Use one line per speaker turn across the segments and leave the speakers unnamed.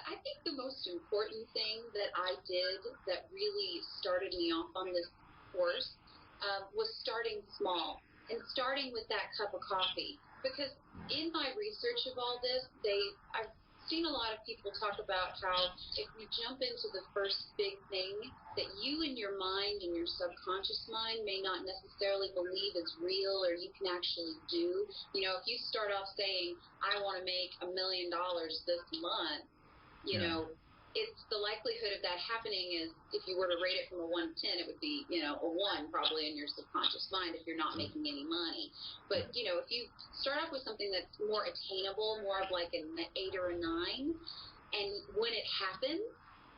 I think the most important thing that I did that really started me off on this course was starting small and starting with that cup of coffee. Because in my research of all this, I've seen a lot of people talk about how if you jump into the first big thing that you in your mind and your subconscious mind may not necessarily believe is real or you can actually do. You know, if you start off saying, I want to make $1 million this month, you know, it's the likelihood of that happening is if you were to rate it from a 1 to 10, it would be, you know, a 1 probably in your subconscious mind if you're not making any money. But, you know, if you start off with something that's more attainable, more of like an 8 or a 9, and when it happens,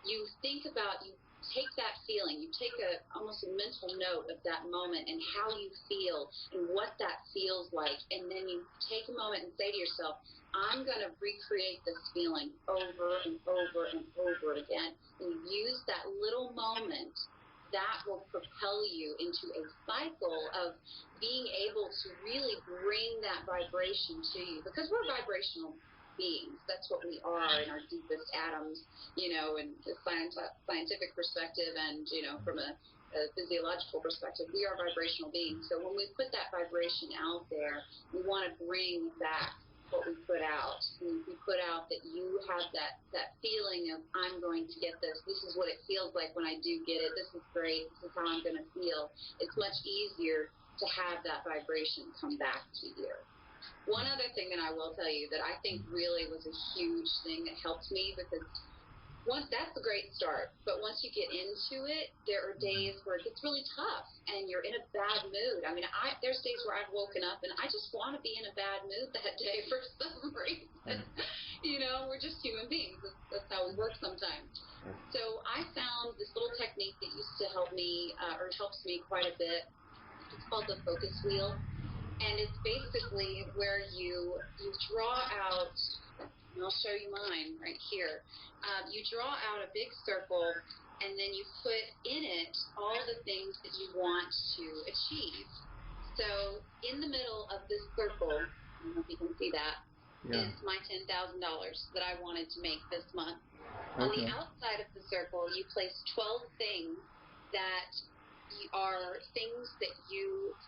you think about, you take that feeling, you take almost a mental note of that moment and how you feel and what that feels like, and then you take a moment and say to yourself, I'm going to recreate this feeling over and over and over again. And you use that little moment that will propel you into a cycle of being able to really bring that vibration to you. Because we're vibrational beings. That's what we are in our deepest atoms, you know, in the scientific perspective and, you know, from a physiological perspective, we are vibrational beings. So when we put that vibration out there, we want to bring back what we put out. We put out that you have that feeling of, I'm going to get this. This is what it feels like when I do get it. This is great. This is how I'm going to feel. It's much easier to have that vibration come back to you. One other thing that I will tell you that I think really was a huge thing that helped me, because that's a great start, but once you get into it, there are days where it gets really tough and you're in a bad mood. I mean, there's days where I've woken up and I just want to be in a bad mood that day for some reason. You know, we're just human beings. That's how we work sometimes. So I found this little technique that used to help me, or helps me quite a bit. It's called the focus wheel. And it's basically where you draw out, and I'll show you mine right here. You draw out a big circle, and then you put in it all the things that you want to achieve. So in the middle of this circle, I don't know if you can see that, is my $10,000 that I wanted to make this month. On the outside of the circle, you place 12 things that are things that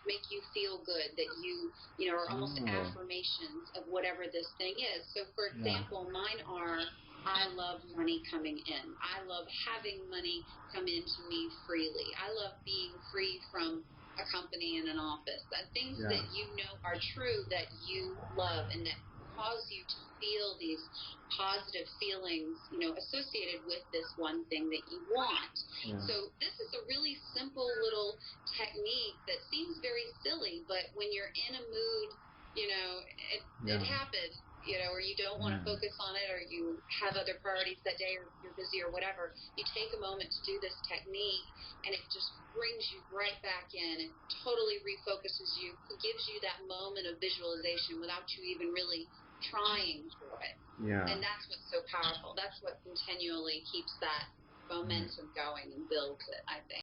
make you feel good, that you know, are almost affirmations of whatever this thing is. So, for example, mine are, I love money coming in. I love having money come into me freely. I love being free from a company and an office. Things that you know are true, that you love, and that cause you to feel these positive feelings, you know, associated with this one thing that you want. So this is a really simple little technique that seems very silly, but when you're in a mood, you know, it happens, you know, or you don't want to focus on it, or you have other priorities that day, or you're busy or whatever, you take a moment to do this technique, and it just brings you right back in. It totally refocuses you, gives you that moment of visualization without you even really trying for it. And that's what's so powerful. That's what continually keeps that momentum going and builds it, I think.